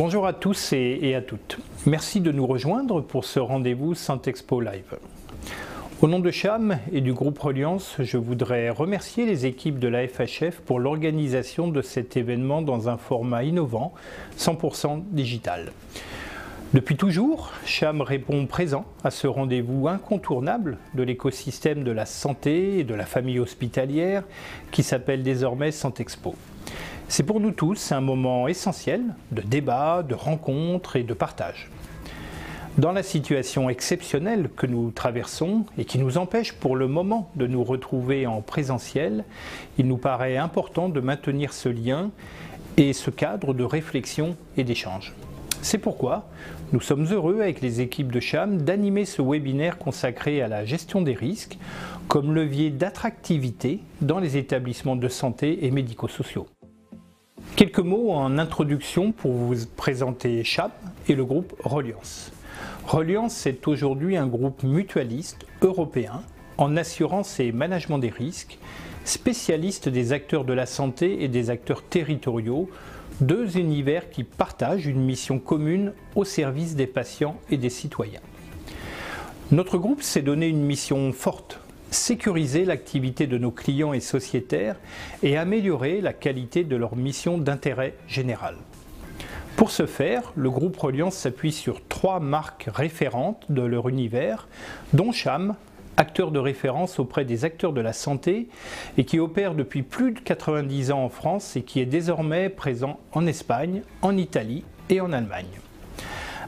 Bonjour à tous et à toutes. Merci de nous rejoindre pour ce rendez-vous Santexpo Live. Au nom de Cham et du groupe Reliance, je voudrais remercier les équipes de la FHF pour l'organisation de cet événement dans un format innovant, 100% digital. Depuis toujours, Cham répond présent à ce rendez-vous incontournable de l'écosystème de la santé et de la famille hospitalière qui s'appelle désormais Santexpo. C'est pour nous tous un moment essentiel de débat, de rencontre et de partage. Dans la situation exceptionnelle que nous traversons et qui nous empêche pour le moment de nous retrouver en présentiel, il nous paraît important de maintenir ce lien et ce cadre de réflexion et d'échange. C'est pourquoi nous sommes heureux avec les équipes de Cham d'animer ce webinaire consacré à la gestion des risques comme levier d'attractivité dans les établissements de santé et médico-sociaux. Quelques mots en introduction pour vous présenter Cham et le groupe Reliance. Reliance est aujourd'hui un groupe mutualiste européen en assurance et management des risques, spécialiste des acteurs de la santé et des acteurs territoriaux, deux univers qui partagent une mission commune au service des patients et des citoyens. Notre groupe s'est donné une mission forte: sécuriser l'activité de nos clients et sociétaires et améliorer la qualité de leur mission d'intérêt général. Pour ce faire, le groupe Reliance s'appuie sur trois marques référentes de leur univers, dont Cham, acteur de référence auprès des acteurs de la santé et qui opère depuis plus de 90 ans en France et qui est désormais présent en Espagne, en Italie et en Allemagne.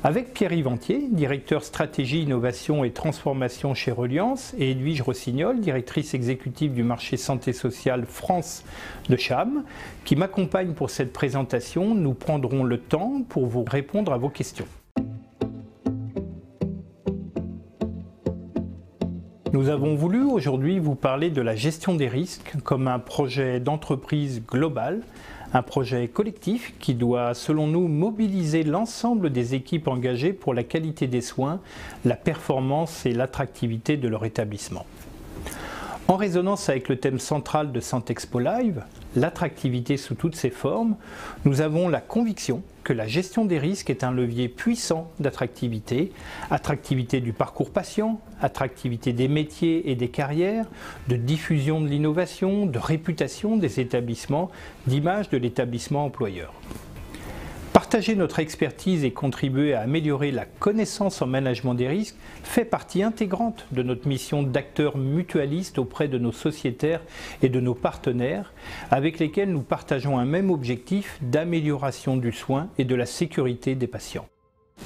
Avec Pierre-Yves Antier, directeur stratégie, innovation et transformation chez Reliance, et Edwige Rossignol, directrice exécutive du marché santé sociale France de Cham, qui m'accompagnent pour cette présentation, nous prendrons le temps pour vous répondre à vos questions. Nous avons voulu aujourd'hui vous parler de la gestion des risques comme un projet d'entreprise global, un projet collectif qui doit, selon nous, mobiliser l'ensemble des équipes engagées pour la qualité des soins, la performance et l'attractivité de leur établissement. En résonance avec le thème central de Santexpo Live, l'attractivité sous toutes ses formes, nous avons la conviction que la gestion des risques est un levier puissant d'attractivité, attractivité du parcours patient, attractivité des métiers et des carrières, de diffusion de l'innovation, de réputation des établissements, d'image de l'établissement employeur. Partager notre expertise et contribuer à améliorer la connaissance en management des risques fait partie intégrante de notre mission d'acteur mutualiste auprès de nos sociétaires et de nos partenaires, avec lesquels nous partageons un même objectif d'amélioration du soin et de la sécurité des patients.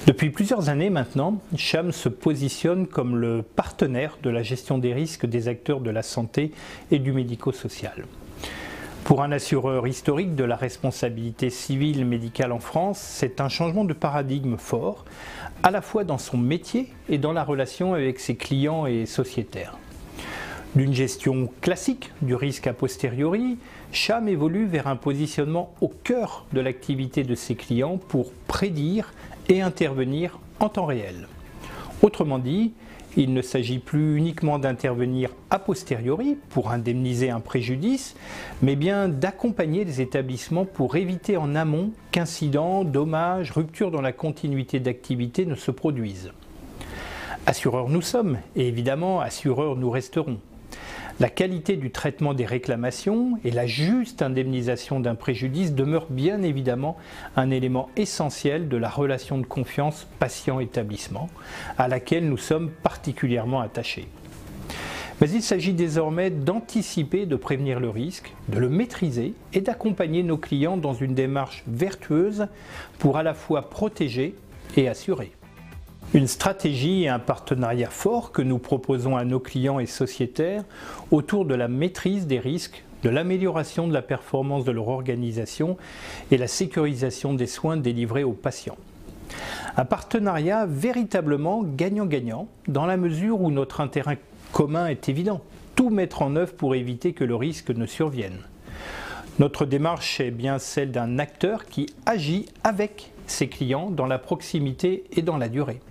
Depuis plusieurs années maintenant, Cham se positionne comme le partenaire de la gestion des risques des acteurs de la santé et du médico-social. Pour un assureur historique de la responsabilité civile médicale en France, c'est un changement de paradigme fort, à la fois dans son métier et dans la relation avec ses clients et sociétaires. D'une gestion classique du risque a posteriori, Cham évolue vers un positionnement au cœur de l'activité de ses clients pour prédire et intervenir en temps réel. Autrement dit, il ne s'agit plus uniquement d'intervenir a posteriori pour indemniser un préjudice, mais bien d'accompagner les établissements pour éviter en amont qu'incidents, dommages, ruptures dans la continuité d'activité ne se produisent. Assureurs nous sommes et évidemment assureurs nous resterons. La qualité du traitement des réclamations et la juste indemnisation d'un préjudice demeurent bien évidemment un élément essentiel de la relation de confiance patient-établissement, à laquelle nous sommes particulièrement attachés. Mais il s'agit désormais d'anticiper, de prévenir le risque, de le maîtriser et d'accompagner nos clients dans une démarche vertueuse pour à la fois protéger et assurer. Une stratégie et un partenariat fort que nous proposons à nos clients et sociétaires autour de la maîtrise des risques, de l'amélioration de la performance de leur organisation et la sécurisation des soins délivrés aux patients. Un partenariat véritablement gagnant-gagnant dans la mesure où notre intérêt commun est évident, tout mettre en œuvre pour éviter que le risque ne survienne. Notre démarche est bien celle d'un acteur qui agit avec ses clients dans la proximité et dans la durée.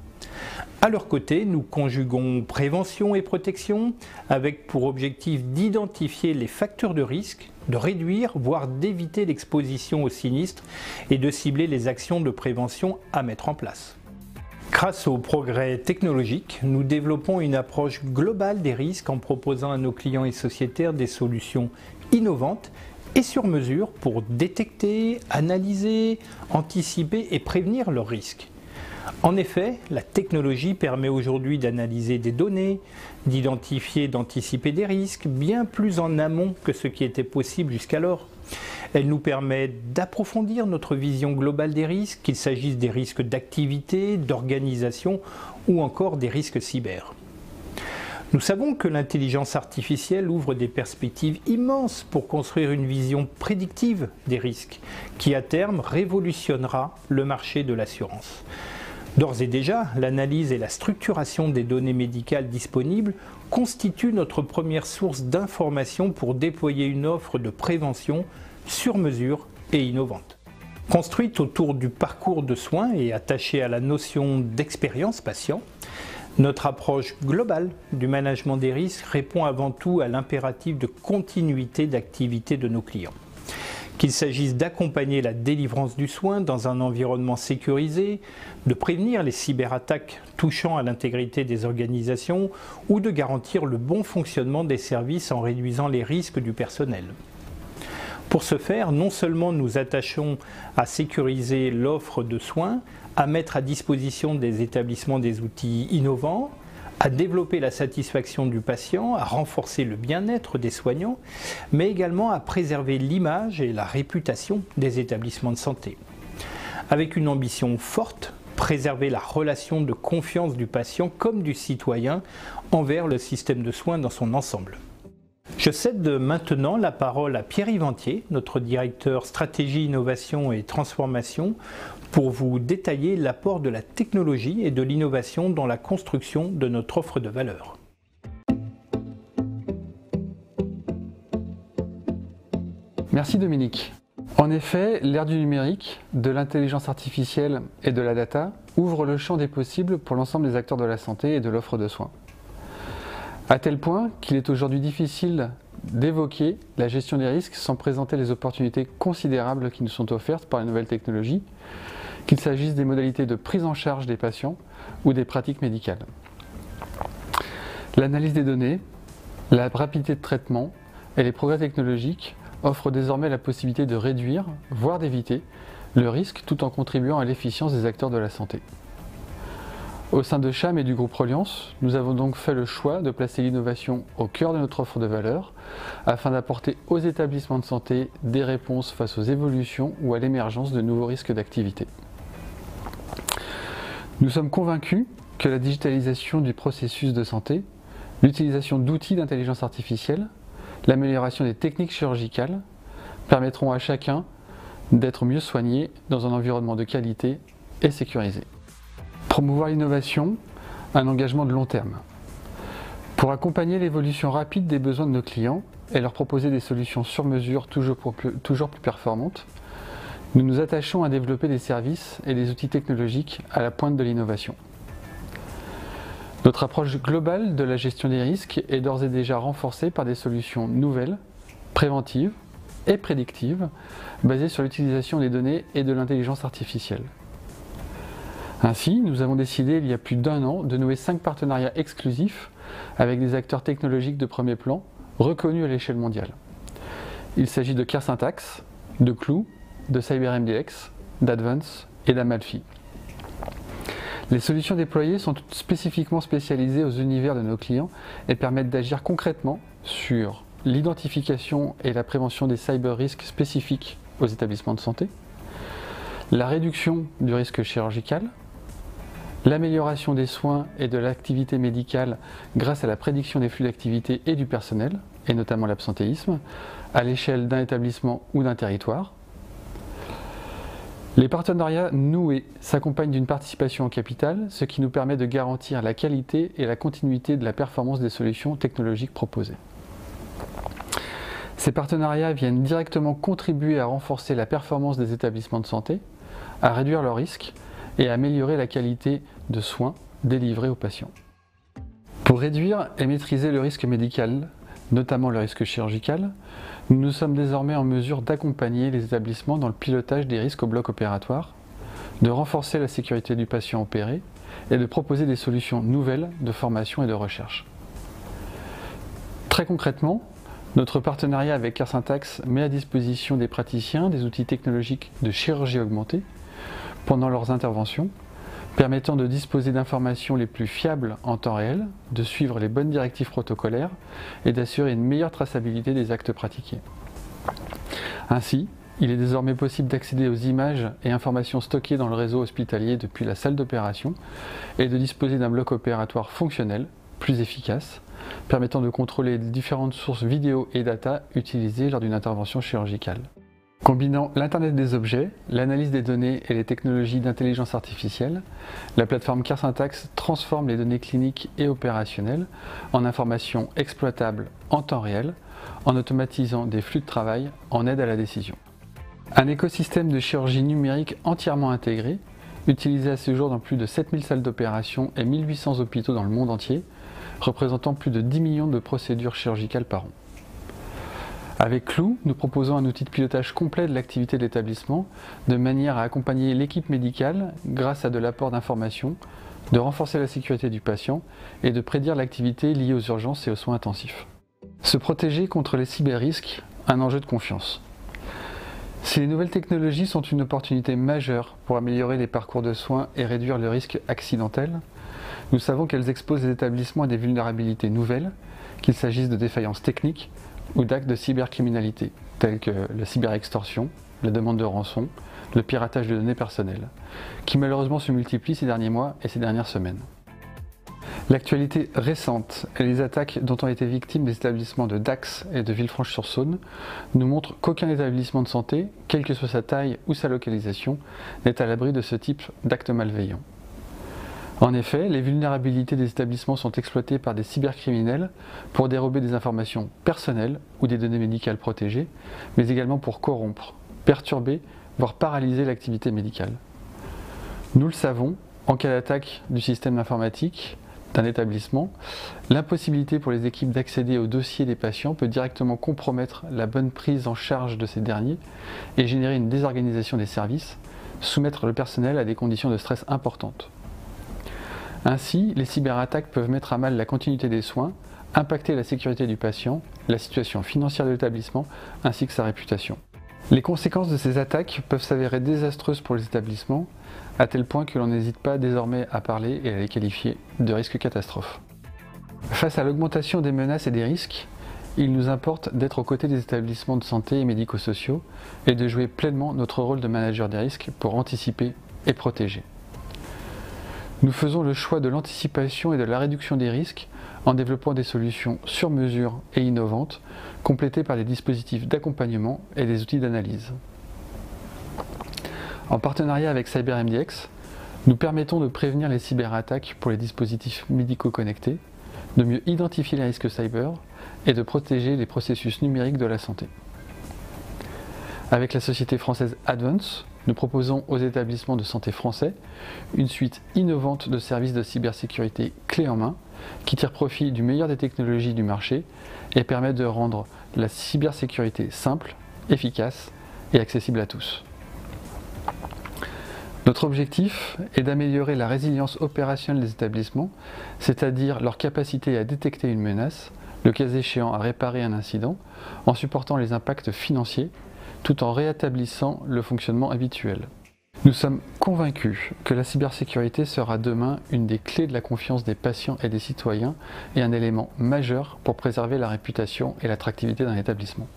À leur côté, nous conjuguons prévention et protection avec pour objectif d'identifier les facteurs de risque de réduire, voire d'éviter l'exposition aux sinistres et de cibler les actions de prévention à mettre en place. Grâce aux progrès technologiques, nous développons une approche globale des risques en proposant à nos clients et sociétaires des solutions innovantes et sur mesure pour détecter, analyser, anticiper et prévenir leurs risques. En effet, la technologie permet aujourd'hui d'analyser des données, d'identifier et d'anticiper des risques bien plus en amont que ce qui était possible jusqu'alors. Elle nous permet d'approfondir notre vision globale des risques, qu'il s'agisse des risques d'activité, d'organisation ou encore des risques cyber. Nous savons que l'intelligence artificielle ouvre des perspectives immenses pour construire une vision prédictive des risques, qui à terme révolutionnera le marché de l'assurance. D'ores et déjà, l'analyse et la structuration des données médicales disponibles constituent notre première source d'information pour déployer une offre de prévention sur mesure et innovante. Construite autour du parcours de soins et attachée à la notion d'expérience patient, notre approche globale du management des risques répond avant tout à l'impératif de continuité d'activité de nos clients. Qu'il s'agisse d'accompagner la délivrance du soin dans un environnement sécurisé, de prévenir les cyberattaques touchant à l'intégrité des organisations ou de garantir le bon fonctionnement des services en réduisant les risques du personnel. Pour ce faire, non seulement nous attachons à sécuriser l'offre de soins, à mettre à disposition des établissements des outils innovants, à développer la satisfaction du patient, à renforcer le bien-être des soignants, mais également à préserver l'image et la réputation des établissements de santé. Avec une ambition forte, préserver la relation de confiance du patient comme du citoyen envers le système de soins dans son ensemble. Je cède maintenant la parole à Pierre-Yves Antier, notre directeur stratégie, innovation et transformation, pour vous détailler l'apport de la technologie et de l'innovation dans la construction de notre offre de valeur. Merci Dominique. En effet, l'ère du numérique, de l'intelligence artificielle et de la data ouvre le champ des possibles pour l'ensemble des acteurs de la santé et de l'offre de soins. À tel point qu'il est aujourd'hui difficile d'évoquer la gestion des risques sans présenter les opportunités considérables qui nous sont offertes par les nouvelles technologies, qu'il s'agisse des modalités de prise en charge des patients ou des pratiques médicales. L'analyse des données, la rapidité de traitement et les progrès technologiques offrent désormais la possibilité de réduire, voire d'éviter, le risque tout en contribuant à l'efficience des acteurs de la santé. Au sein de CHAM et du groupe Reliance, nous avons donc fait le choix de placer l'innovation au cœur de notre offre de valeur afin d'apporter aux établissements de santé des réponses face aux évolutions ou à l'émergence de nouveaux risques d'activité. Nous sommes convaincus que la digitalisation du processus de santé, l'utilisation d'outils d'intelligence artificielle, l'amélioration des techniques chirurgicales permettront à chacun d'être mieux soigné dans un environnement de qualité et sécurisé. Promouvoir l'innovation, un engagement de long terme. Pour accompagner l'évolution rapide des besoins de nos clients et leur proposer des solutions sur mesure toujours plus performantes, nous nous attachons à développer des services et des outils technologiques à la pointe de l'innovation. Notre approche globale de la gestion des risques est d'ores et déjà renforcée par des solutions nouvelles, préventives et prédictives, basées sur l'utilisation des données et de l'intelligence artificielle. Ainsi, nous avons décidé il y a plus d'1 an de nouer 5 partenariats exclusifs avec des acteurs technologiques de premier plan reconnus à l'échelle mondiale. Il s'agit de CareSyntax, de Clou, de CyberMDx, d'Advance et d'Amalfi. Les solutions déployées sont toutes spécifiquement spécialisées aux univers de nos clients et permettent d'agir concrètement sur l'identification et la prévention des cyber-risques spécifiques aux établissements de santé, la réduction du risque chirurgical, l'amélioration des soins et de l'activité médicale grâce à la prédiction des flux d'activité et du personnel, et notamment l'absentéisme, à l'échelle d'un établissement ou d'un territoire. Les partenariats noués s'accompagnent d'une participation en capital, ce qui nous permet de garantir la qualité et la continuité de la performance des solutions technologiques proposées. Ces partenariats viennent directement contribuer à renforcer la performance des établissements de santé, à réduire leurs risques et à améliorer la qualité de soins délivrés aux patients. Pour réduire et maîtriser le risque médical, notamment le risque chirurgical, nous sommes désormais en mesure d'accompagner les établissements dans le pilotage des risques au bloc opératoire, de renforcer la sécurité du patient opéré et de proposer des solutions nouvelles de formation et de recherche. Très concrètement, notre partenariat avec CareSyntax met à disposition des praticiens des outils technologiques de chirurgie augmentée pendant leurs interventions, permettant de disposer d'informations les plus fiables en temps réel, de suivre les bonnes directives protocolaires et d'assurer une meilleure traçabilité des actes pratiqués. Ainsi, il est désormais possible d'accéder aux images et informations stockées dans le réseau hospitalier depuis la salle d'opération et de disposer d'un bloc opératoire fonctionnel, plus efficace, permettant de contrôler les différentes sources vidéo et data utilisées lors d'une intervention chirurgicale. Combinant l'Internet des objets, l'analyse des données et les technologies d'intelligence artificielle, la plateforme CareSyntax transforme les données cliniques et opérationnelles en informations exploitables en temps réel, en automatisant des flux de travail en aide à la décision. Un écosystème de chirurgie numérique entièrement intégré, utilisé à ce jour dans plus de 7000 salles d'opération et 1800 hôpitaux dans le monde entier, représentant plus de 10 millions de procédures chirurgicales par an. Avec Clou, nous proposons un outil de pilotage complet de l'activité de l'établissement, de manière à accompagner l'équipe médicale grâce à de l'apport d'informations, de renforcer la sécurité du patient et de prédire l'activité liée aux urgences et aux soins intensifs. Se protéger contre les cyberrisques, un enjeu de confiance. Si les nouvelles technologies sont une opportunité majeure pour améliorer les parcours de soins et réduire le risque accidentel, nous savons qu'elles exposent les établissements à des vulnérabilités nouvelles, qu'il s'agisse de défaillances techniques ou d'actes de cybercriminalité, tels que la cyberextorsion, la demande de rançon, le piratage de données personnelles, qui malheureusement se multiplient ces derniers mois et ces dernières semaines. L'actualité récente et les attaques dont ont été victimes les établissements de Dax et de Villefranche-sur-Saône nous montrent qu'aucun établissement de santé, quelle que soit sa taille ou sa localisation, n'est à l'abri de ce type d'actes malveillants. En effet, les vulnérabilités des établissements sont exploitées par des cybercriminels pour dérober des informations personnelles ou des données médicales protégées, mais également pour corrompre, perturber, voire paralyser l'activité médicale. Nous le savons, en cas d'attaque du système informatique d'un établissement, l'impossibilité pour les équipes d'accéder aux dossiers des patients peut directement compromettre la bonne prise en charge de ces derniers et générer une désorganisation des services, soumettre le personnel à des conditions de stress importantes. Ainsi, les cyberattaques peuvent mettre à mal la continuité des soins, impacter la sécurité du patient, la situation financière de l'établissement, ainsi que sa réputation. Les conséquences de ces attaques peuvent s'avérer désastreuses pour les établissements, à tel point que l'on n'hésite pas désormais à parler et à les qualifier de risques catastrophes. Face à l'augmentation des menaces et des risques, il nous importe d'être aux côtés des établissements de santé et médico-sociaux et de jouer pleinement notre rôle de manager des risques pour anticiper et protéger. Nous faisons le choix de l'anticipation et de la réduction des risques en développant des solutions sur mesure et innovantes, complétées par des dispositifs d'accompagnement et des outils d'analyse. En partenariat avec CyberMDx, nous permettons de prévenir les cyberattaques pour les dispositifs médicaux connectés, de mieux identifier les risques cyber et de protéger les processus numériques de la santé. Avec la société française Advance, nous proposons aux établissements de santé français une suite innovante de services de cybersécurité clés en main qui tirent profit du meilleur des technologies du marché et permettent de rendre la cybersécurité simple, efficace et accessible à tous. Notre objectif est d'améliorer la résilience opérationnelle des établissements, c'est-à-dire leur capacité à détecter une menace, le cas échéant à réparer un incident, en supportant les impacts financiers, tout en rétablissant le fonctionnement habituel. Nous sommes convaincus que la cybersécurité sera demain une des clés de la confiance des patients et des citoyens et un élément majeur pour préserver la réputation et l'attractivité d'un établissement.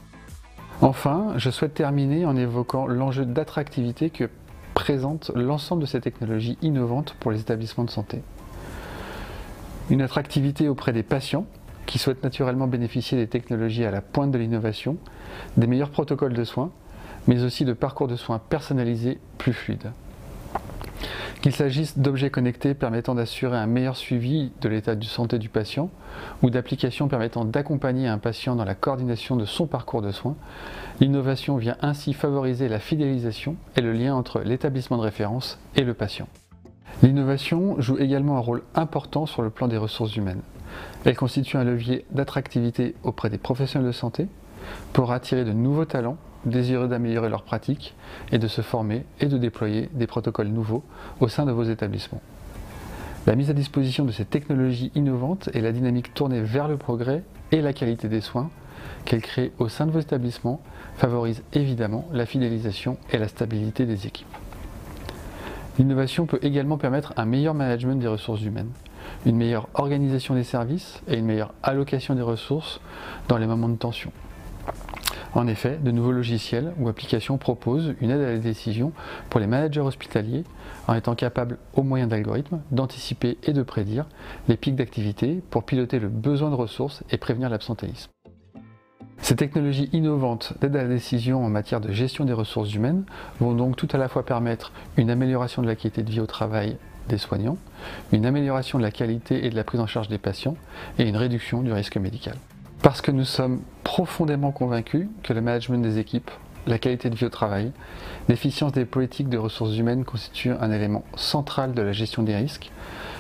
Enfin, je souhaite terminer en évoquant l'enjeu d'attractivité que présente l'ensemble de ces technologies innovantes pour les établissements de santé. Une attractivité auprès des patients qui souhaitent naturellement bénéficier des technologies à la pointe de l'innovation, des meilleurs protocoles de soins, mais aussi de parcours de soins personnalisés plus fluides. Qu'il s'agisse d'objets connectés permettant d'assurer un meilleur suivi de l'état de santé du patient ou d'applications permettant d'accompagner un patient dans la coordination de son parcours de soins, l'innovation vient ainsi favoriser la fidélisation et le lien entre l'établissement de référence et le patient. L'innovation joue également un rôle important sur le plan des ressources humaines. Elle constitue un levier d'attractivité auprès des professionnels de santé pour attirer de nouveaux talents désireux d'améliorer leurs pratiques et de se former et de déployer des protocoles nouveaux au sein de vos établissements. La mise à disposition de ces technologies innovantes et la dynamique tournée vers le progrès et la qualité des soins qu'elles créent au sein de vos établissements favorisent évidemment la fidélisation et la stabilité des équipes. L'innovation peut également permettre un meilleur management des ressources humaines, une meilleure organisation des services et une meilleure allocation des ressources dans les moments de tension. En effet, de nouveaux logiciels ou applications proposent une aide à la décision pour les managers hospitaliers en étant capables, au moyen d'algorithmes, d'anticiper et de prédire les pics d'activité pour piloter le besoin de ressources et prévenir l'absentéisme. Ces technologies innovantes d'aide à la décision en matière de gestion des ressources humaines vont donc tout à la fois permettre une amélioration de la qualité de vie au travail des soignants, une amélioration de la qualité et de la prise en charge des patients et une réduction du risque médical. Parce que nous sommes profondément convaincus que le management des équipes, la qualité de vie au travail, l'efficience des politiques de ressources humaines constituent un élément central de la gestion des risques,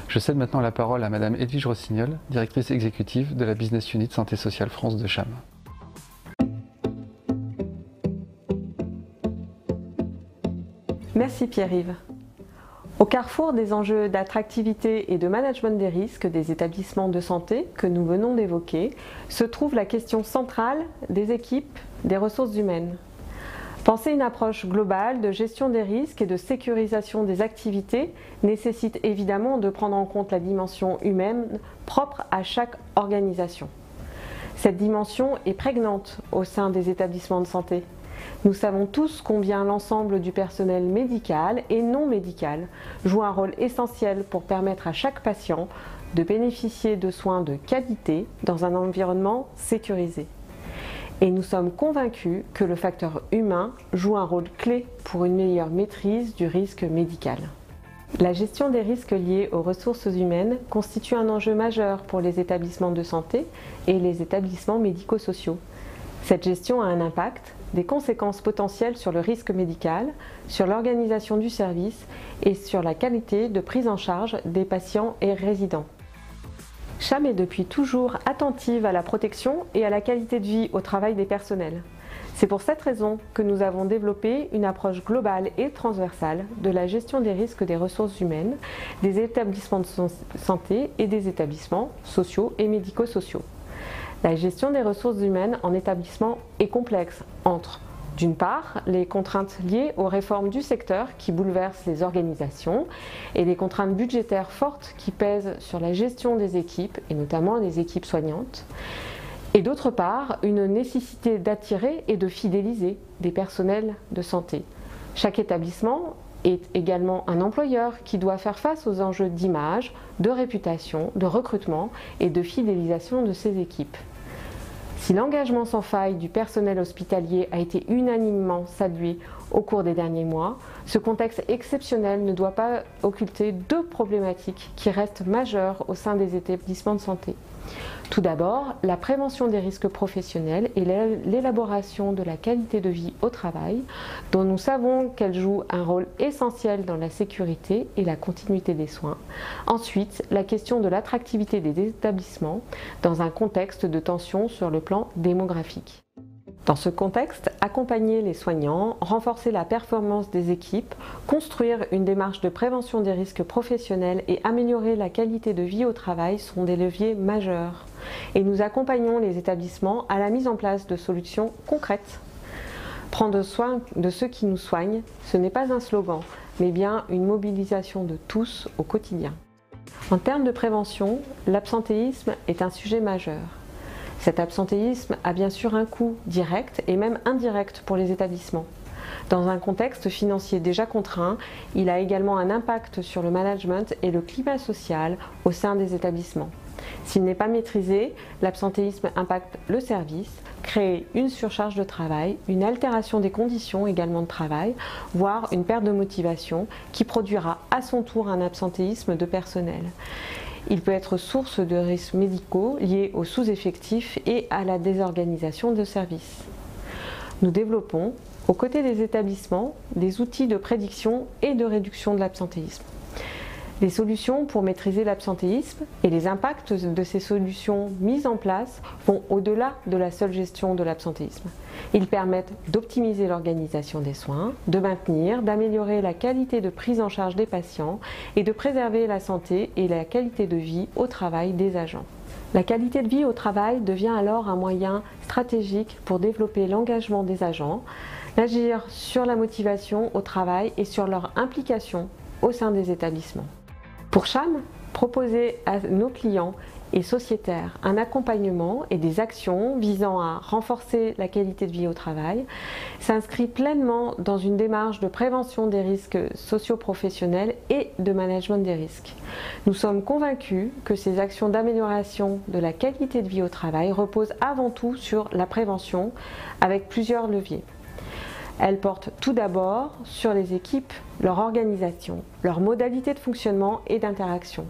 je cède maintenant la parole à Madame Edwige Rossignol, directrice exécutive de la Business Unit Santé Sociale France de Cham. Merci Pierre-Yves. Au carrefour des enjeux d'attractivité et de management des risques des établissements de santé que nous venons d'évoquer, se trouve la question centrale des équipes, des ressources humaines. Penser une approche globale de gestion des risques et de sécurisation des activités nécessite évidemment de prendre en compte la dimension humaine propre à chaque organisation. Cette dimension est prégnante au sein des établissements de santé. Nous savons tous combien l'ensemble du personnel médical et non médical joue un rôle essentiel pour permettre à chaque patient de bénéficier de soins de qualité dans un environnement sécurisé. Et nous sommes convaincus que le facteur humain joue un rôle clé pour une meilleure maîtrise du risque médical. La gestion des risques liés aux ressources humaines constitue un enjeu majeur pour les établissements de santé et les établissements médico-sociaux. Cette gestion a un impact, des conséquences potentielles sur le risque médical, sur l'organisation du service et sur la qualité de prise en charge des patients et résidents. Cham est depuis toujours attentive à la protection et à la qualité de vie au travail des personnels. C'est pour cette raison que nous avons développé une approche globale et transversale de la gestion des risques des ressources humaines, des établissements de santé et des établissements sociaux et médico-sociaux. La gestion des ressources humaines en établissement est complexe entre, d'une part, les contraintes liées aux réformes du secteur qui bouleversent les organisations et les contraintes budgétaires fortes qui pèsent sur la gestion des équipes et notamment des équipes soignantes, et d'autre part, une nécessité d'attirer et de fidéliser des personnels de santé. Chaque établissement est également un employeur qui doit faire face aux enjeux d'image, de réputation, de recrutement et de fidélisation de ses équipes. Si l'engagement sans faille du personnel hospitalier a été unanimement salué au cours des derniers mois, ce contexte exceptionnel ne doit pas occulter deux problématiques qui restent majeures au sein des établissements de santé. Tout d'abord, la prévention des risques professionnels et l'élaboration de la qualité de vie au travail, dont nous savons qu'elle joue un rôle essentiel dans la sécurité et la continuité des soins. Ensuite, la question de l'attractivité des établissements dans un contexte de tension sur le plan démographique. Dans ce contexte, accompagner les soignants, renforcer la performance des équipes, construire une démarche de prévention des risques professionnels et améliorer la qualité de vie au travail sont des leviers majeurs. Et nous accompagnons les établissements à la mise en place de solutions concrètes. Prendre soin de ceux qui nous soignent, ce n'est pas un slogan, mais bien une mobilisation de tous au quotidien. En termes de prévention, l'absentéisme est un sujet majeur. Cet absentéisme a bien sûr un coût direct et même indirect pour les établissements. Dans un contexte financier déjà contraint, il a également un impact sur le management et le climat social au sein des établissements. S'il n'est pas maîtrisé, l'absentéisme impacte le service, crée une surcharge de travail, une altération des conditions également de travail, voire une perte de motivation qui produira à son tour un absentéisme de personnel. Il peut être source de risques médicaux liés aux sous-effectifs et à la désorganisation de services. Nous développons, aux côtés des établissements, des outils de prédiction et de réduction de l'absentéisme. des solutions pour maîtriser l'absentéisme et les impacts de ces solutions mises en place vont au-delà de la seule gestion de l'absentéisme. Ils permettent d'optimiser l'organisation des soins, de maintenir, d'améliorer la qualité de prise en charge des patients et de préserver la santé et la qualité de vie au travail des agents. La qualité de vie au travail devient alors un moyen stratégique pour développer l'engagement des agents, d'agir sur la motivation au travail et sur leur implication au sein des établissements. Pour CHAM, proposer à nos clients et sociétaires un accompagnement et des actions visant à renforcer la qualité de vie au travail s'inscrit pleinement dans une démarche de prévention des risques socio-professionnels et de management des risques. Nous sommes convaincus que ces actions d'amélioration de la qualité de vie au travail reposent avant tout sur la prévention avec plusieurs leviers. Elles portent tout d'abord sur les équipes, leur organisation, leurs modalités de fonctionnement et d'interaction.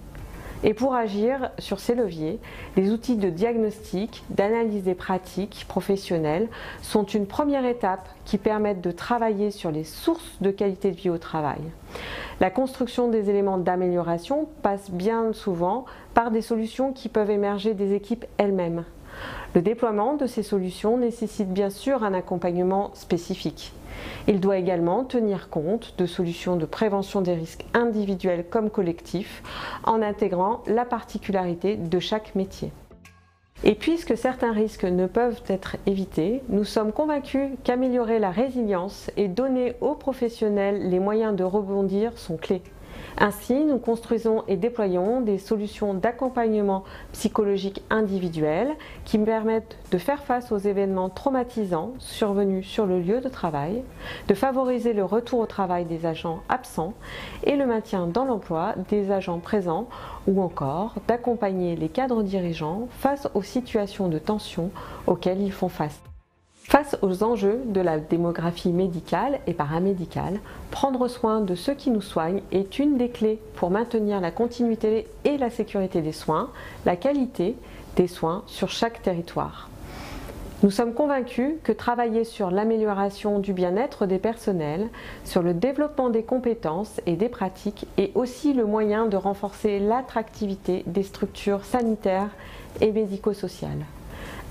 Et pour agir sur ces leviers, les outils de diagnostic, d'analyse des pratiques professionnelles sont une première étape qui permettent de travailler sur les sources de qualité de vie au travail. La construction des éléments d'amélioration passe bien souvent par des solutions qui peuvent émerger des équipes elles-mêmes. Le déploiement de ces solutions nécessite bien sûr un accompagnement spécifique. Il doit également tenir compte de solutions de prévention des risques individuels comme collectifs en intégrant la particularité de chaque métier. Et puisque certains risques ne peuvent être évités, nous sommes convaincus qu'améliorer la résilience et donner aux professionnels les moyens de rebondir sont clés. Ainsi, nous construisons et déployons des solutions d'accompagnement psychologique individuel qui permettent de faire face aux événements traumatisants survenus sur le lieu de travail, de favoriser le retour au travail des agents absents et le maintien dans l'emploi des agents présents ou encore d'accompagner les cadres dirigeants face aux situations de tension auxquelles ils font face. Face aux enjeux de la démographie médicale et paramédicale, prendre soin de ceux qui nous soignent est une des clés pour maintenir la continuité et la sécurité des soins, la qualité des soins sur chaque territoire. Nous sommes convaincus que travailler sur l'amélioration du bien-être des personnels, sur le développement des compétences et des pratiques est aussi le moyen de renforcer l'attractivité des structures sanitaires et médico-sociales.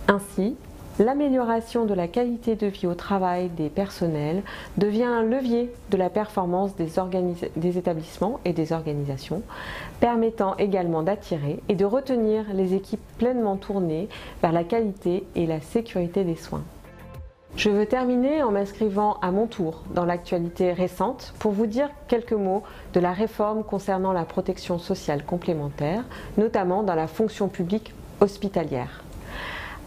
Ainsi, l'amélioration de la qualité de vie au travail des personnels devient un levier de la performance des établissements et des organisations, permettant également d'attirer et de retenir les équipes pleinement tournées vers la qualité et la sécurité des soins. Je veux terminer en m'inscrivant à mon tour dans l'actualité récente pour vous dire quelques mots de la réforme concernant la protection sociale complémentaire, notamment dans la fonction publique hospitalière.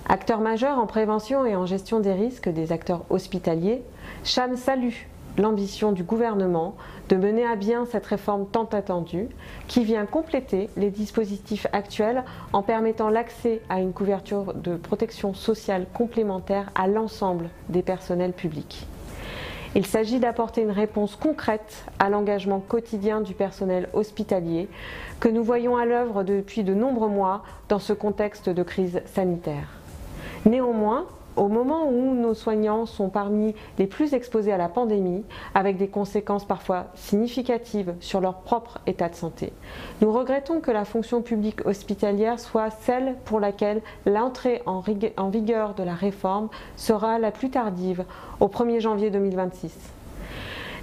Acteur majeur en prévention et en gestion des risques des acteurs hospitaliers, CHAM salue l'ambition du gouvernement de mener à bien cette réforme tant attendue qui vient compléter les dispositifs actuels en permettant l'accès à une couverture de protection sociale complémentaire à l'ensemble des personnels publics. Il s'agit d'apporter une réponse concrète à l'engagement quotidien du personnel hospitalier que nous voyons à l'œuvre depuis de nombreux mois dans ce contexte de crise sanitaire. Néanmoins, au moment où nos soignants sont parmi les plus exposés à la pandémie, avec des conséquences parfois significatives sur leur propre état de santé, nous regrettons que la fonction publique hospitalière soit celle pour laquelle l'entrée en vigueur de la réforme sera la plus tardive, au 1er janvier 2026.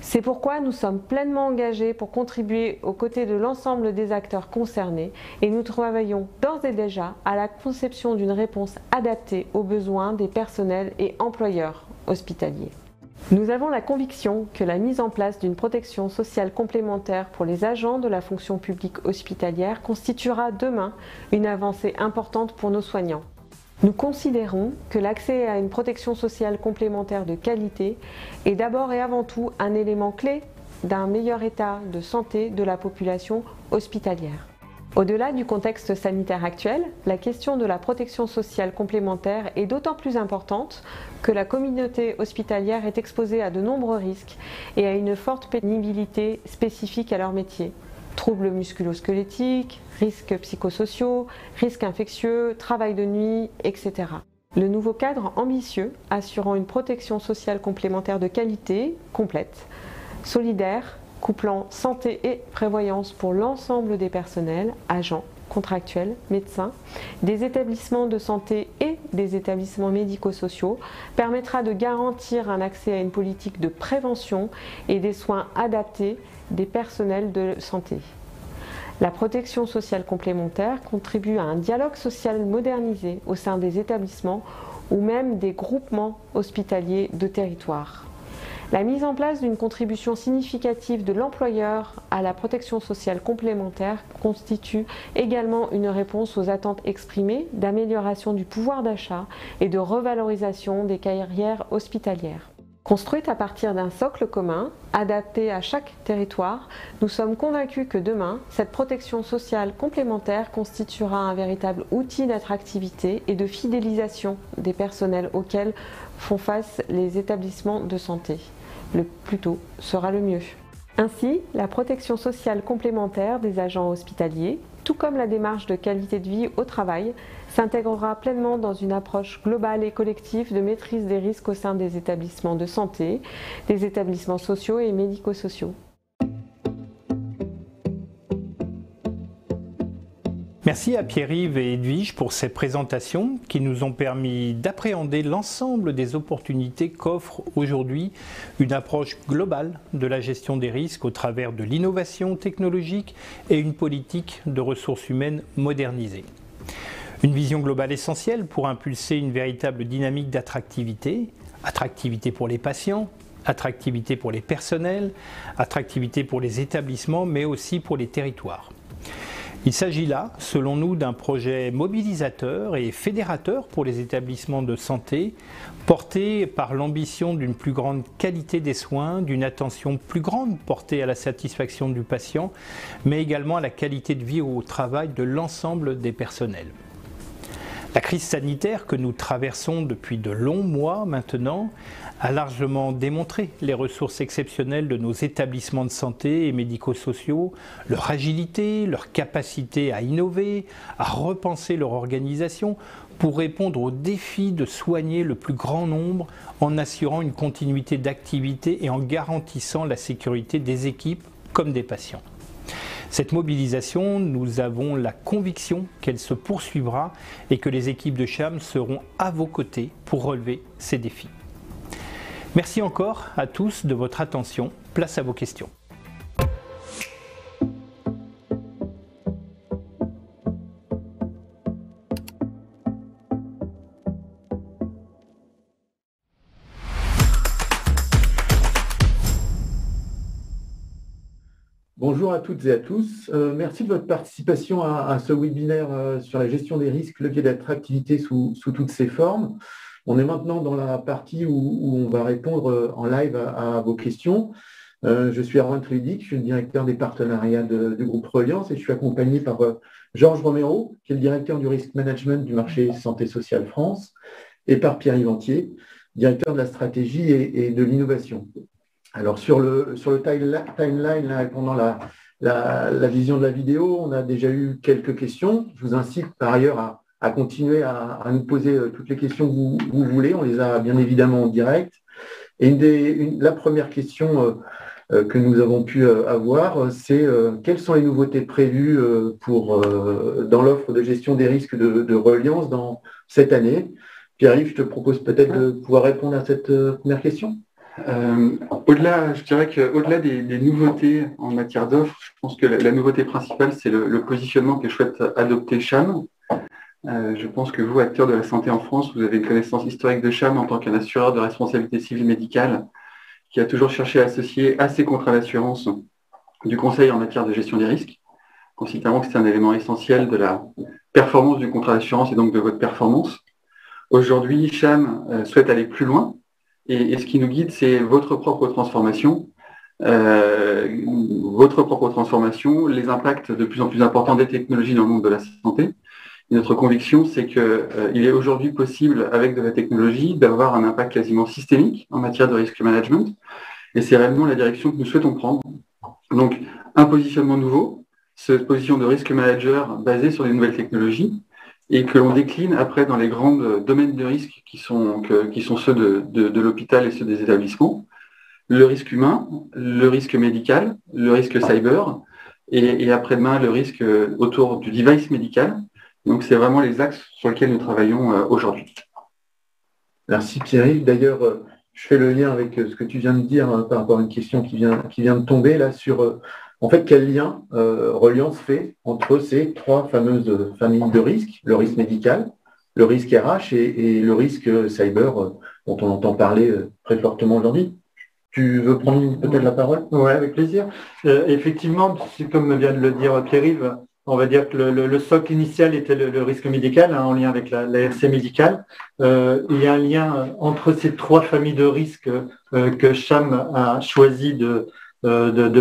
C'est pourquoi nous sommes pleinement engagés pour contribuer aux côtés de l'ensemble des acteurs concernés et nous travaillons d'ores et déjà à la conception d'une réponse adaptée aux besoins des personnels et employeurs hospitaliers. Nous avons la conviction que la mise en place d'une protection sociale complémentaire pour les agents de la fonction publique hospitalière constituera demain une avancée importante pour nos soignants. Nous considérons que l'accès à une protection sociale complémentaire de qualité est d'abord et avant tout un élément clé d'un meilleur état de santé de la population hospitalière. Au-delà du contexte sanitaire actuel, la question de la protection sociale complémentaire est d'autant plus importante que la communauté hospitalière est exposée à de nombreux risques et à une forte pénibilité spécifique à leur métier. Troubles musculo-squelettiques, risques psychosociaux, risques infectieux, travail de nuit, etc. Le nouveau cadre ambitieux assurant une protection sociale complémentaire de qualité, complète, solidaire couplant santé et prévoyance pour l'ensemble des personnels, agents, contractuels, médecins, des établissements de santé et des établissements médico-sociaux, permettra de garantir un accès à une politique de prévention et des soins adaptés des personnels de santé. La protection sociale complémentaire contribue à un dialogue social modernisé au sein des établissements ou même des groupements hospitaliers de territoire. La mise en place d'une contribution significative de l'employeur à la protection sociale complémentaire constitue également une réponse aux attentes exprimées d'amélioration du pouvoir d'achat et de revalorisation des carrières hospitalières. Construite à partir d'un socle commun, adapté à chaque territoire, nous sommes convaincus que demain, cette protection sociale complémentaire constituera un véritable outil d'attractivité et de fidélisation des personnels auxquels font face les établissements de santé. Le plus tôt sera le mieux. Ainsi, la protection sociale complémentaire des agents hospitaliers, tout comme la démarche de qualité de vie au travail, s'intégrera pleinement dans une approche globale et collective de maîtrise des risques au sein des établissements de santé, des établissements sociaux et médico-sociaux. Merci à Pierre-Yves et Edwige pour ces présentations qui nous ont permis d'appréhender l'ensemble des opportunités qu'offre aujourd'hui une approche globale de la gestion des risques au travers de l'innovation technologique et une politique de ressources humaines modernisée. Une vision globale essentielle pour impulser une véritable dynamique d'attractivité, attractivité pour les patients, attractivité pour les personnels, attractivité pour les établissements, mais aussi pour les territoires. Il s'agit là, selon nous, d'un projet mobilisateur et fédérateur pour les établissements de santé, porté par l'ambition d'une plus grande qualité des soins, d'une attention plus grande portée à la satisfaction du patient, mais également à la qualité de vie au travail de l'ensemble des personnels. La crise sanitaire que nous traversons depuis de longs mois maintenant a largement démontré les ressources exceptionnelles de nos établissements de santé et médico-sociaux, leur agilité, leur capacité à innover, à repenser leur organisation pour répondre au défi de soigner le plus grand nombre en assurant une continuité d'activité et en garantissant la sécurité des équipes comme des patients. Cette mobilisation, nous avons la conviction qu'elle se poursuivra et que les équipes de CHAM seront à vos côtés pour relever ces défis. Merci encore à tous de votre attention. Place à vos questions. Bonjour à toutes et à tous. Merci de votre participation à ce webinaire sur la gestion des risques, levier d'attractivité sous toutes ses formes. On est maintenant dans la partie où on va répondre en live à vos questions. Je suis Erwan Trédic, je suis le directeur des partenariats du groupe Reliance et je suis accompagné par Georges Romero, qui est le directeur du risk management du marché Santé Sociale France, et par Pierre-Yves Antier, directeur de la stratégie et de l'innovation. Alors sur le timeline, là, pendant la vision de la vidéo, on a déjà eu quelques questions. Je vous incite par ailleurs à continuer à nous poser toutes les questions que vous voulez. On les a bien évidemment en direct. Et la première question que nous avons pu avoir, c'est quelles sont les nouveautés prévues dans l'offre de gestion des risques de Reliance dans cette année. Pierre-Yves, je te propose peut-être de pouvoir répondre à cette première question. Je dirais qu'au-delà des nouveautés en matière d'offres, je pense que la nouveauté principale, c'est le positionnement que souhaite adopter CHAM. Je pense que vous, acteurs de la santé en France, vous avez une connaissance historique de CHAM en tant qu'un assureur de responsabilité civile médicale qui a toujours cherché à associer à ses contrats d'assurance du conseil en matière de gestion des risques, considérant que c'est un élément essentiel de la performance du contrat d'assurance et donc de votre performance. Aujourd'hui, CHAM souhaite aller plus loin. Et ce qui nous guide, c'est votre propre transformation, les impacts de plus en plus importants des technologies dans le monde de la santé. Et notre conviction, c'est qu'il est aujourd'hui possible, avec de la technologie, d'avoir un impact quasiment systémique en matière de risk management. Et c'est réellement la direction que nous souhaitons prendre. Donc, un positionnement nouveau, cette position de risk manager basée sur les nouvelles technologies, et que l'on décline après dans les grands domaines de risque qui sont ceux de l'hôpital et ceux des établissements. le risque humain, le risque médical, le risque cyber, et après-demain, le risque autour du device médical. Donc, c'est vraiment les axes sur lesquels nous travaillons aujourd'hui. Merci Pierre-Yves. D'ailleurs, je fais le lien avec ce que tu viens de dire par rapport à une question qui vient de tomber là sur en fait quel lien reliant se fait entre ces trois fameuses familles de risques, le risque médical, le risque RH et le risque cyber dont on entend parler très fortement aujourd'hui. Tu veux prendre peut-être la parole? Oui, avec plaisir. Effectivement, c'est comme vient de le dire Pierre-Yves, on va dire que le socle initial était le risque médical, en lien avec la RC médicale. Il y a un lien entre ces trois familles de risques que Cham a choisi de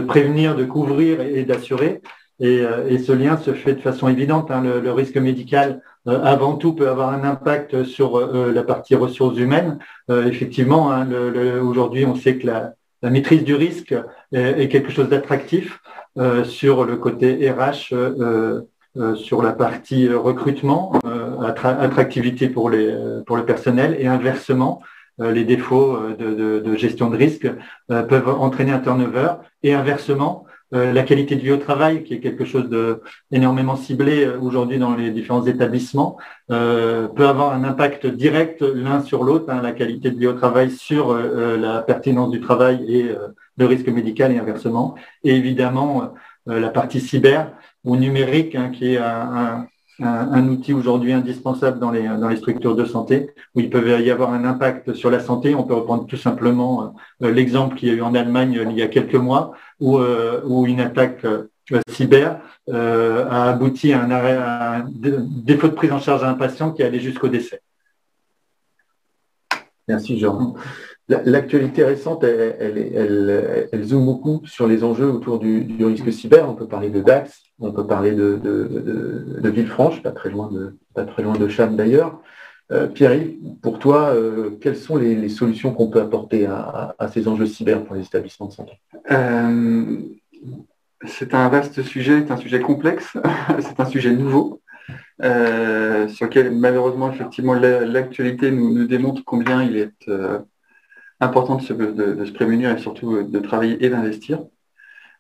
prévenir, de couvrir et d'assurer. Et ce lien se fait de façon évidente. Le risque médical, avant tout, peut avoir un impact sur la partie ressources humaines. Effectivement, aujourd'hui, on sait que la maîtrise du risque est quelque chose d'attractif sur le côté RH, sur la partie recrutement, attractivité pour le personnel, et inversement, les défauts de gestion de risque peuvent entraîner un turnover, et inversement, la qualité de vie au travail, qui est quelque chose de énormément ciblé aujourd'hui dans les différents établissements, peut avoir un impact direct l'un sur l'autre, la qualité de vie au travail sur la pertinence du travail et le risque médical et inversement. Et évidemment, la partie cyber ou numérique, qui est un outil aujourd'hui indispensable dans les structures de santé, où il peut y avoir un impact sur la santé. On peut reprendre tout simplement l'exemple qu'il y a eu en Allemagne il y a quelques mois, où une attaque cyber a abouti à un défaut de prise en charge à un patient qui allait jusqu'au décès. Merci Jean. L'actualité récente, elle zoome beaucoup sur les enjeux autour du risque cyber. On peut parler de Dax, on peut parler de Villefranche, pas très loin de Cham d'ailleurs. Pierre-Yves, pour toi, quelles sont les solutions qu'on peut apporter à ces enjeux cyber pour les établissements de santé? C'est un vaste sujet, c'est un sujet complexe, c'est un sujet nouveau, sur lequel malheureusement, effectivement, l'actualité nous démontre combien il est important de se prémunir et surtout de travailler et d'investir.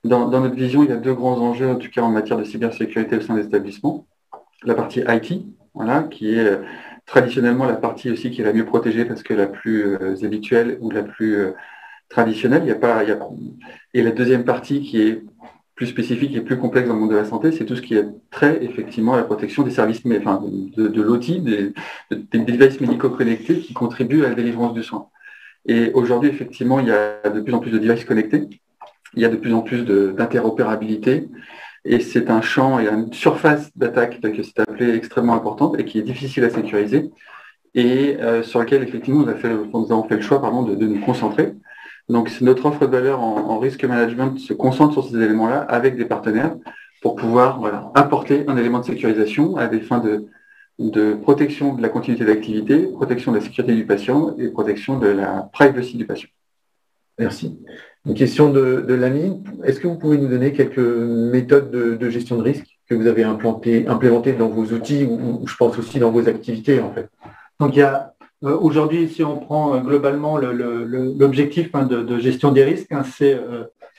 Dans notre vision, il y a deux grands enjeux, en tout cas en matière de cybersécurité au sein des établissements. La partie IT, qui est traditionnellement la partie aussi qui est la mieux protégée parce que la plus habituelle ou la plus traditionnelle. Et la deuxième partie qui est plus spécifique et plus complexe dans le monde de la santé, c'est tout ce qui est trait effectivement à la protection des services, de l'outil, des devices médicaux connectés qui contribuent à la délivrance du soin. Et aujourd'hui, effectivement, il y a de plus en plus de devices connectés, il y a de plus en plus d'interopérabilité, et c'est un champ et une surface d'attaque que c'est appelé extrêmement importante et qui est difficile à sécuriser, et sur lequel, effectivement, nous avons fait le choix de nous concentrer. Donc, notre offre de valeur en risk management se concentre sur ces éléments-là avec des partenaires pour pouvoir apporter un élément de sécurisation à des fins de protection de la continuité d'activité, protection de la sécurité du patient et protection de la privacy du patient. Merci. Une question de Lamy. Est-ce que vous pouvez nous donner quelques méthodes de gestion de risque que vous avez implémentées dans vos outils ou je pense aussi dans vos activités en fait? Donc, il y a aujourd'hui, si on prend globalement l'objectif de gestion des risques, c'est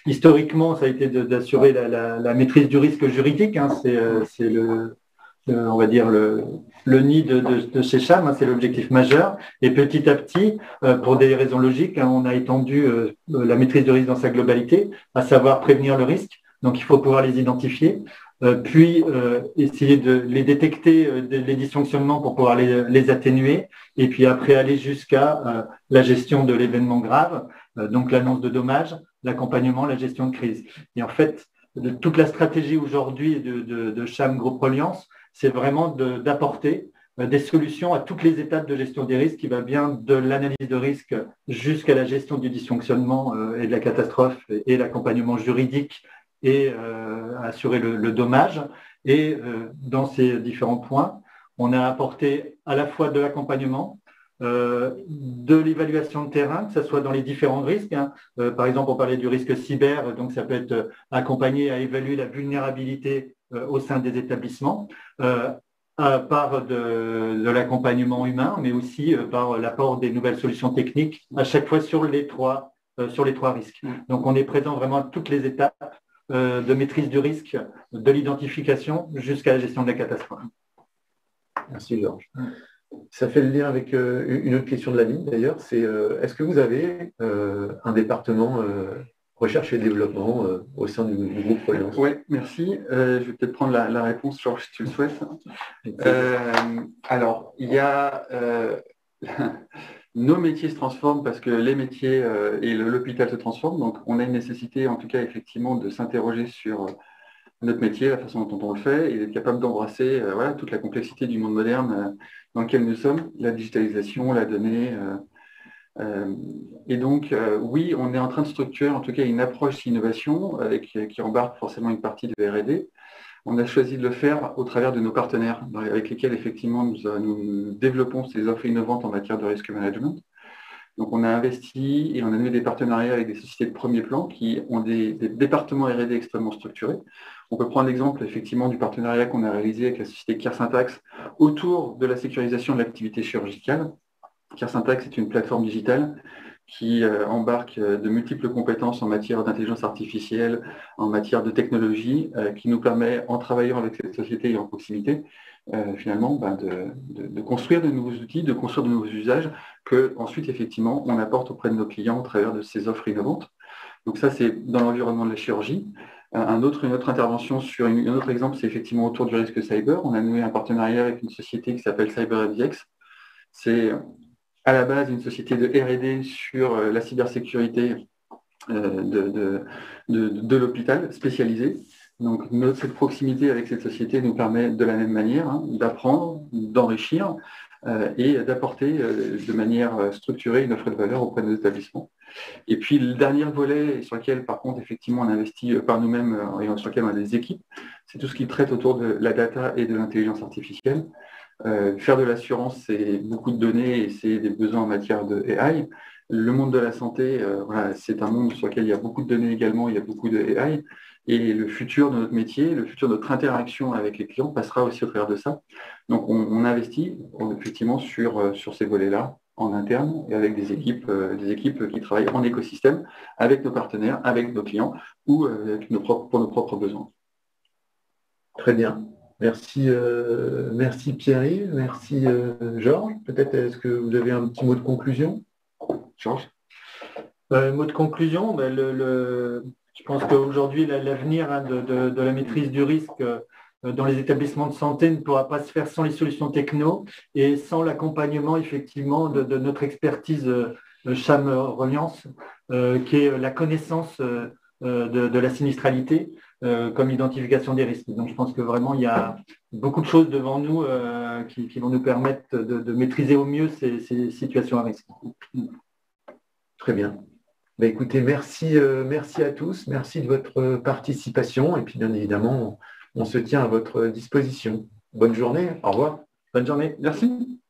historiquement, ça a été d'assurer la maîtrise du risque juridique. C'est on va dire le nid de chez Cham, c'est l'objectif majeur. Et petit à petit, pour des raisons logiques, on a étendu la maîtrise du risque dans sa globalité, à savoir prévenir le risque. Donc, il faut pouvoir les identifier. Puis essayer de les détecter, les dysfonctionnements pour pouvoir les atténuer, et puis après aller jusqu'à la gestion de l'événement grave, donc l'annonce de dommages, l'accompagnement, la gestion de crise. Et en fait, toute la stratégie aujourd'hui de Cham Group Reliance, c'est vraiment d'apporter des solutions à toutes les étapes de gestion des risques, qui va bien de l'analyse de risque jusqu'à la gestion du dysfonctionnement et de la catastrophe et l'accompagnement juridique et assurer le dommage. Et dans ces différents points, on a apporté à la fois de l'accompagnement, de l'évaluation de terrain, que ce soit dans les différents risques. Par exemple, on parlait du risque cyber, donc ça peut être accompagné à évaluer la vulnérabilité au sein des établissements, par de l'accompagnement humain, mais aussi par l'apport des nouvelles solutions techniques, à chaque fois sur les trois sur les 3 risques. Donc on est présent vraiment à toutes les étapes de maîtrise du risque, de l'identification jusqu'à la gestion de la catastrophe. Merci Georges. Ça fait le lien avec une autre question de la ligne d'ailleurs, c'est est-ce que vous avez un département recherche et développement au sein du groupe Reliance? Oui, merci. Je vais peut-être prendre la réponse, Georges, si tu le souhaites. Alors, il y a nos métiers se transforment parce que les métiers et l'hôpital se transforment. Donc, on a une nécessité, en tout cas, effectivement, de s'interroger sur notre métier, la façon dont on le fait, et d'être capable d'embrasser voilà, toute la complexité du monde moderne dans lequel nous sommes, la digitalisation, la donnée. Et donc, oui, on est en train de structurer, en tout cas, une approche innovation qui embarque forcément une partie de R&D. On a choisi de le faire au travers de nos partenaires, avec lesquels, effectivement, nous développons ces offres innovantes en matière de risk management. Donc, on a investi et on a noué des partenariats avec des sociétés de premier plan qui ont des départements R&D extrêmement structurés. On peut prendre l'exemple, effectivement, du partenariat qu'on a réalisé avec la société CareSyntax autour de la sécurisation de l'activité chirurgicale. CareSyntax est une plateforme digitale qui embarque de multiples compétences en matière d'intelligence artificielle, en matière de technologie, qui nous permet, en travaillant avec cette société et en proximité, finalement, de construire de nouveaux outils, de construire de nouveaux usages que ensuite, effectivement, on apporte auprès de nos clients au travers de ces offres innovantes. Donc ça, c'est dans l'environnement de la chirurgie. Une autre intervention sur un autre exemple, c'est effectivement autour du risque cyber. On a noué un partenariat avec une société qui s'appelle CyberMDX. C'est à la base une société de R&D sur la cybersécurité de l'hôpital spécialisé. Donc cette proximité avec cette société nous permet de la même manière d'apprendre, d'enrichir et d'apporter de manière structurée une offre de valeur auprès de nos établissements. Et puis le dernier volet sur lequel par contre effectivement on investit par nous-mêmes et sur lequel on a des équipes, c'est tout ce qui traite autour de la data et de l'intelligence artificielle. Faire de l'assurance, c'est beaucoup de données et c'est des besoins en matière de AI. Le monde de la santé, voilà, c'est un monde sur lequel il y a beaucoup de données également, il y a beaucoup de AI. Et le futur de notre métier, le futur de notre interaction avec les clients passera aussi au travers de ça. Donc on investit effectivement sur ces volets-là en interne et avec des équipes qui travaillent en écosystème avec nos partenaires, avec nos clients ou pour nos propres besoins. Très bien. Merci, merci Pierre-Yves, merci Georges. Peut-être est-ce que vous avez un petit mot de conclusion? Georges? Mot de conclusion, je pense qu'aujourd'hui, l'avenir de la maîtrise du risque dans les établissements de santé ne pourra pas se faire sans les solutions techno et sans l'accompagnement effectivement de notre expertise CHAM Reliance, qui est la connaissance de la sinistralité comme identification des risques. Donc je pense que vraiment il y a beaucoup de choses devant nous qui vont nous permettre de maîtriser au mieux ces situations à risque. Très bien. Écoutez, merci à tous, merci de votre participation et puis bien évidemment, on se tient à votre disposition. Bonne journée, au revoir. Bonne journée, merci.